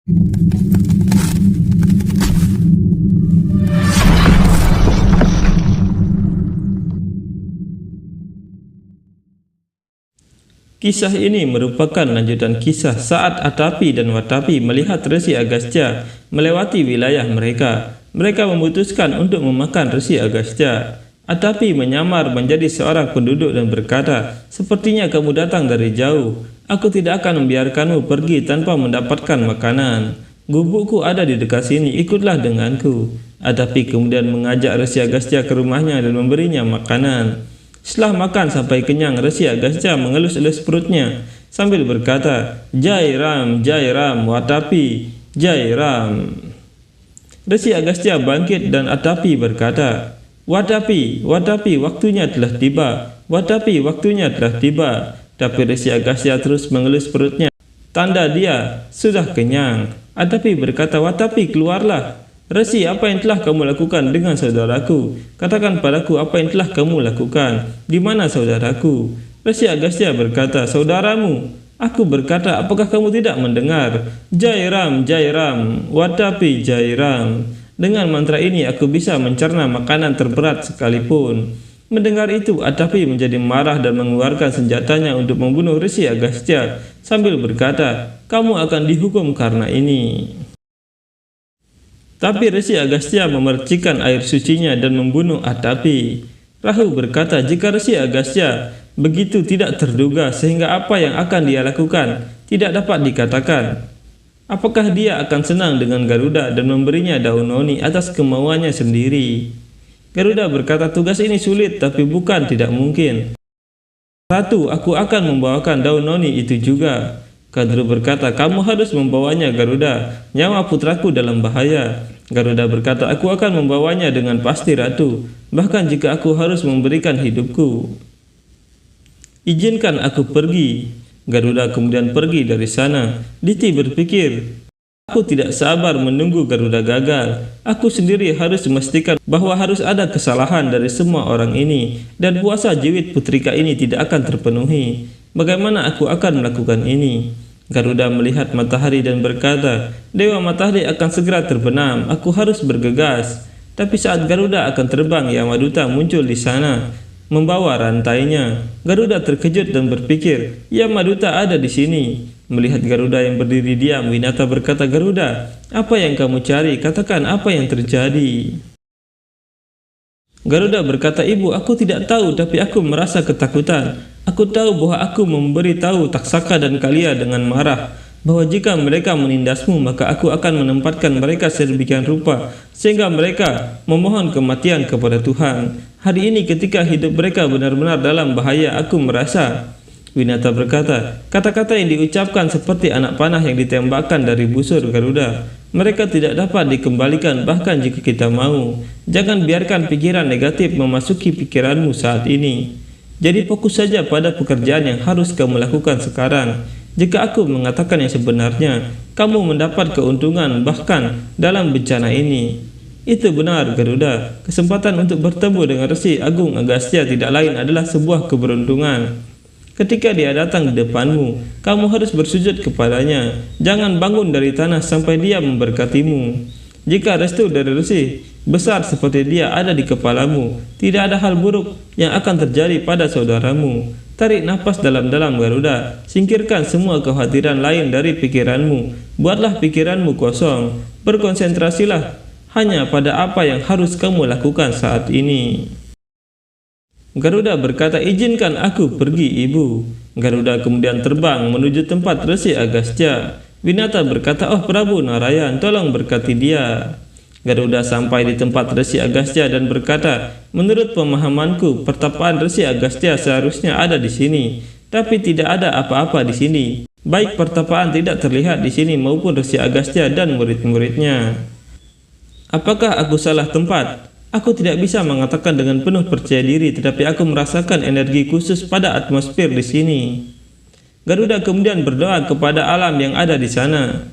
Kisah ini merupakan lanjutan kisah saat Atapi dan Watapi melihat Resi Agastya melewati wilayah mereka. Mereka memutuskan untuk memakan Resi Agastya. Atapi menyamar menjadi seorang penduduk dan berkata, "Sepertinya kamu datang dari jauh. Aku tidak akan membiarkanmu pergi tanpa mendapatkan makanan. Gubukku ada di dekat sini, ikutlah denganku." Atapi kemudian mengajak Resi Agastya ke rumahnya dan memberinya makanan. Setelah makan sampai kenyang, Resi Agastya mengelus-elus perutnya sambil berkata, Jai Ram, Watapi, Jai Ram." Resi Agastya bangkit dan Atapi berkata, Watapi, waktunya telah tiba. Watapi, waktunya telah tiba. Tapi Resi Agastya terus mengelus perutnya, tanda dia sudah kenyang. Atapi berkata, Watapi, keluarlah. Resi, apa yang telah kamu lakukan dengan saudaraku? Katakan padaku apa yang telah kamu lakukan. Di mana saudaraku? Resi Agastya berkata, saudaramu. Aku berkata, apakah kamu tidak mendengar? Jai Ram, Watapi Jai Ram. Dengan mantra ini aku bisa mencerna makanan terberat sekalipun. Mendengar itu, Atapi menjadi marah dan mengeluarkan senjatanya untuk membunuh Resi Agastya sambil berkata, kamu akan dihukum karena ini. Tapi Resi Agastya memercikan air sucinya dan membunuh Atapi. Rahu berkata, jika Resi Agastya begitu tidak terduga sehingga apa yang akan dia lakukan tidak dapat dikatakan. Apakah dia akan senang dengan Garuda dan memberinya daun noni atas kemauannya sendiri? Garuda berkata, tugas ini sulit tapi bukan tidak mungkin. Ratu, aku akan membawakan daun noni itu juga. Kadru berkata, kamu harus membawanya Garuda, nyawa putraku dalam bahaya. Garuda berkata, aku akan membawanya dengan pasti Ratu, bahkan jika aku harus memberikan hidupku. Izinkan aku pergi. Garuda kemudian pergi dari sana. Diti berpikir, aku tidak sabar menunggu Garuda gagal. Aku sendiri harus memastikan bahwa harus ada kesalahan dari semua orang ini, dan puasa jiwit putrika ini tidak akan terpenuhi. Bagaimana aku akan melakukan ini? Garuda melihat matahari dan berkata, Dewa Matahari akan segera terbenam, aku harus bergegas. Tapi saat Garuda akan terbang, Yamaduta muncul di sana, membawa rantainya. Garuda terkejut dan berpikir, Yamaduta ada di sini. Melihat Garuda yang berdiri diam, Winata berkata, Garuda, apa yang kamu cari? Katakan apa yang terjadi. Garuda berkata, ibu, aku tidak tahu tapi aku merasa ketakutan. Aku tahu bahwa aku memberitahu Taksaka dan Kalia dengan marah bahwa jika mereka menindasmu maka aku akan menempatkan mereka sedemikian rupa sehingga mereka memohon kematian kepada Tuhan. Hari ini ketika hidup mereka benar-benar dalam bahaya, aku merasa. Winata berkata, kata-kata yang diucapkan seperti anak panah yang ditembakkan dari busur Garuda. Mereka tidak dapat dikembalikan bahkan jika kita mau. Jangan biarkan pikiran negatif memasuki pikiranmu saat ini. Jadi fokus saja pada pekerjaan yang harus kamu lakukan sekarang. Jika aku mengatakan yang sebenarnya, kamu mendapat keuntungan bahkan dalam bencana ini. Itu benar Garuda. Kesempatan untuk bertemu dengan Resi Agung Agastya tidak lain adalah sebuah keberuntungan. Ketika dia datang di depanmu, kamu harus bersujud kepadanya. Jangan bangun dari tanah sampai dia memberkatimu. Jika restu dari Resi besar seperti dia ada di kepalamu, tidak ada hal buruk yang akan terjadi pada saudaramu. Tarik nafas dalam-dalam Garuda. Singkirkan semua kekhawatiran lain dari pikiranmu. Buatlah pikiranmu kosong. Berkonsentrasilah hanya pada apa yang harus kamu lakukan saat ini. Garuda berkata, izinkan aku pergi ibu. Garuda kemudian terbang menuju tempat Resi Agastya. Winata berkata, oh Prabu Narayan, tolong berkati dia. Garuda sampai di tempat Resi Agastya dan berkata, menurut pemahamanku, pertapaan Resi Agastya seharusnya ada di sini, tapi tidak ada apa-apa di sini. Baik pertapaan tidak terlihat di sini maupun Resi Agastya dan murid-muridnya. Apakah aku salah tempat? Aku tidak bisa mengatakan dengan penuh percaya diri, tetapi aku merasakan energi khusus pada atmosfer di sini. Garuda kemudian berdoa kepada alam yang ada di sana.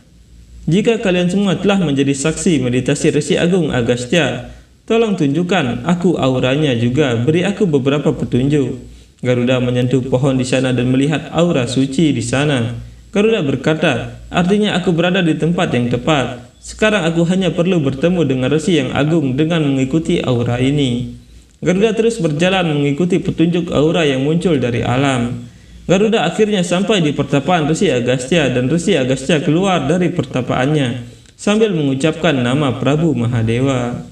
Jika kalian semua telah menjadi saksi meditasi Resi Agung Agastya, tolong tunjukkan aku auranya juga, beri aku beberapa petunjuk. Garuda menyentuh pohon di sana dan melihat aura suci di sana. Garuda berkata, artinya aku berada di tempat yang tepat. Sekarang aku hanya perlu bertemu dengan Resi yang agung dengan mengikuti aura ini. Garuda terus berjalan mengikuti petunjuk aura yang muncul dari alam. Garuda akhirnya sampai di pertapaan Resi Agastya dan Resi Agastya keluar dari pertapaannya sambil mengucapkan nama Prabu Mahadewa.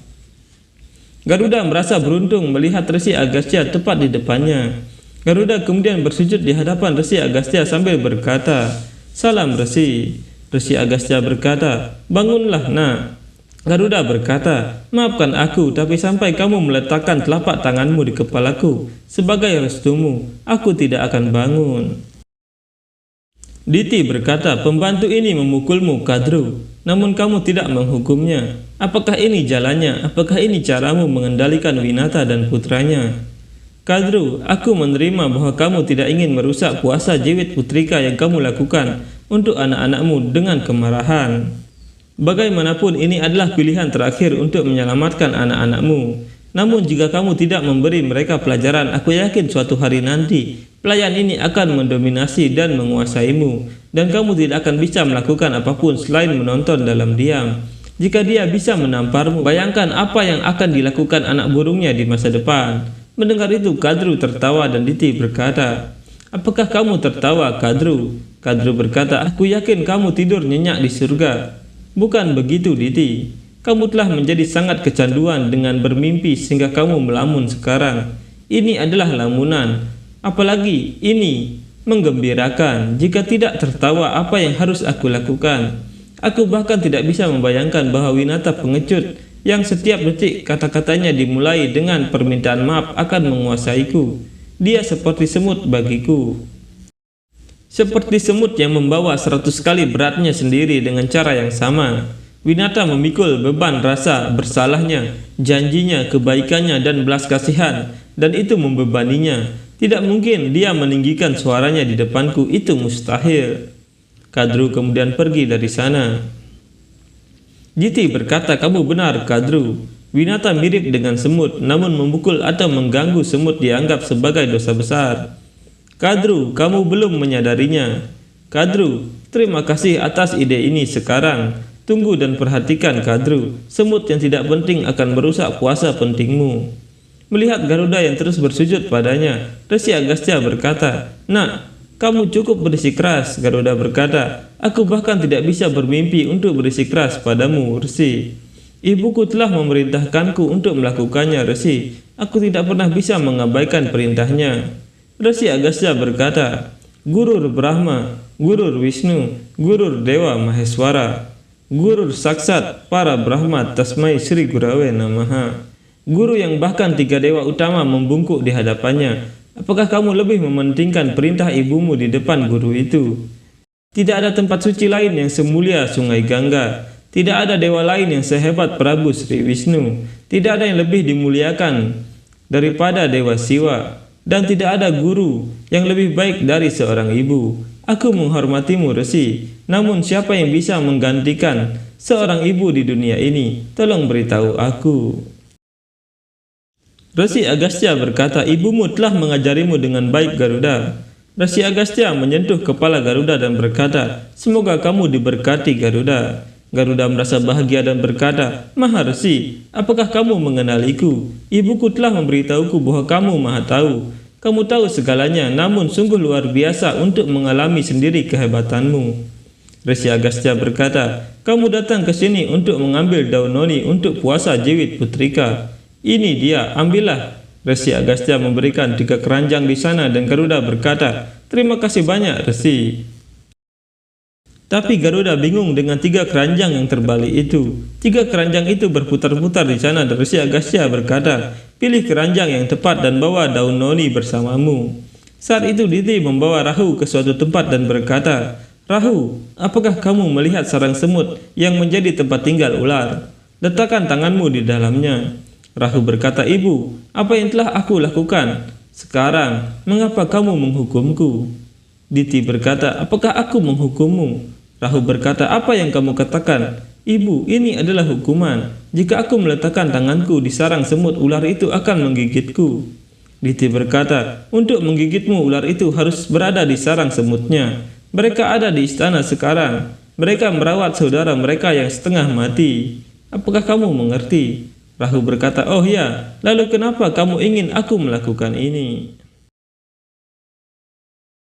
Garuda merasa beruntung melihat Resi Agastya tepat di depannya. Garuda kemudian bersujud di hadapan Resi Agastya sambil berkata, "Salam Resi." Resi Agastya berkata, "Bangunlah nak." Garuda berkata, "Maafkan aku, tapi sampai kamu meletakkan telapak tanganmu di kepalaku sebagai restumu, aku tidak akan bangun." Diti berkata, "Pembantu ini memukulmu, Kadru, namun kamu tidak menghukumnya. Apakah ini jalannya? Apakah ini caramu mengendalikan Winata dan putranya?" "Kadru, aku menerima bahwa kamu tidak ingin merusak puasa Jewit Putrika yang kamu lakukan untuk anak-anakmu dengan kemarahan. Bagaimanapun ini adalah pilihan terakhir untuk menyelamatkan anak-anakmu. Namun jika kamu tidak memberi mereka pelajaran, aku yakin suatu hari nanti pelayan ini akan mendominasi dan menguasaimu, dan kamu tidak akan bisa melakukan apapun selain menonton dalam diam. Jika dia bisa menamparmu, bayangkan apa yang akan dilakukan anak burungnya di masa depan." Mendengar itu, Kadru tertawa dan Diti berkata, "Apakah kamu tertawa, Kadru?" Kadru berkata, "Aku yakin kamu tidur nyenyak di surga." "Bukan begitu, Diti. Kamu telah menjadi sangat kecanduan dengan bermimpi sehingga kamu melamun sekarang. Ini adalah lamunan. Apalagi ini menggembirakan. Jika tidak tertawa, apa yang harus aku lakukan? Aku bahkan tidak bisa membayangkan bahwa Winata pengecut yang setiap detik kata-katanya dimulai dengan permintaan maaf akan menguasaiku. Dia seperti semut bagiku. Seperti semut yang membawa 100 kali beratnya sendiri dengan cara yang sama. Winata memikul beban rasa bersalahnya, janjinya, kebaikannya, dan belas kasihan, dan itu membebaninya. Tidak mungkin dia meninggikan suaranya di depanku, itu mustahil." Kadru kemudian pergi dari sana. Diti berkata, "Kamu benar, Kadru. Winata mirip dengan semut, namun memukul atau mengganggu semut dianggap sebagai dosa besar. Kadru, kamu belum menyadarinya. Kadru, terima kasih atas ide ini sekarang. Tunggu dan perhatikan, Kadru. Semut yang tidak penting akan merusak puasa pentingmu." Melihat Garuda yang terus bersujud padanya, Resi Agastya berkata, "Nak, kamu cukup bersikeras." Garuda berkata, "Aku bahkan tidak bisa bermimpi untuk bersikeras padamu, Resi. Ibuku telah memerintahkanku untuk melakukannya, Resi. Aku tidak pernah bisa mengabaikan perintahnya." Resi Agastya berkata, "Gurur Brahma, Gurur Wisnu, Gurur Dewa Maheswara, Gurur Saksat para Brahma Tasmai Sri Gurave Namaha." Guru yang bahkan 3 dewa utama membungkuk di hadapannya. Apakah kamu lebih mementingkan perintah ibumu di depan guru itu? Tidak ada tempat suci lain yang semulia Sungai Gangga. Tidak ada dewa lain yang sehebat Prabu Sri Wisnu. Tidak ada yang lebih dimuliakan daripada Dewa Siwa. Dan tidak ada guru yang lebih baik dari seorang ibu. Aku menghormatimu, Resi. Namun siapa yang bisa menggantikan seorang ibu di dunia ini? Tolong beritahu aku." Resi Agastya berkata, "Ibumu telah mengajarimu dengan baik, Garuda." Resi Agastya menyentuh kepala Garuda dan berkata, "Semoga kamu diberkati, Garuda." Garuda merasa bahagia dan berkata, "Maharesi, apakah kamu mengenaliku? Ibuku telah memberitahuku bahwa kamu maha tahu. Kamu tahu segalanya, namun sungguh luar biasa untuk mengalami sendiri kehebatanmu." Resi Agastya berkata, "Kamu datang ke sini untuk mengambil daun noni untuk puasa Jewit Putrika. Ini dia, ambillah." Resi Agastya memberikan 3 keranjang di sana dan Garuda berkata, "Terima kasih banyak, Resi." Tapi Garuda bingung dengan 3 keranjang yang terbalik itu. 3 keranjang itu berputar-putar di sana dan Resi Agastya berkata, "Pilih keranjang yang tepat dan bawa daun noni bersamamu." Saat itu Diti membawa Rahu ke suatu tempat dan berkata, "Rahu, apakah kamu melihat sarang semut yang menjadi tempat tinggal ular? Letakkan tanganmu di dalamnya." Rahu berkata, "Ibu, apa yang telah aku lakukan? Sekarang, mengapa kamu menghukumku?" Diti berkata, "Apakah aku menghukummu?" Rahu berkata, "Apa yang kamu katakan? Ibu, ini adalah hukuman. Jika aku meletakkan tanganku di sarang semut, ular itu akan menggigitku." Diti berkata, "Untuk menggigitmu, ular itu harus berada di sarang semutnya. Mereka ada di istana sekarang. Mereka merawat saudara mereka yang setengah mati. Apakah kamu mengerti?" Rahu berkata, "Oh ya, lalu kenapa kamu ingin aku melakukan ini?"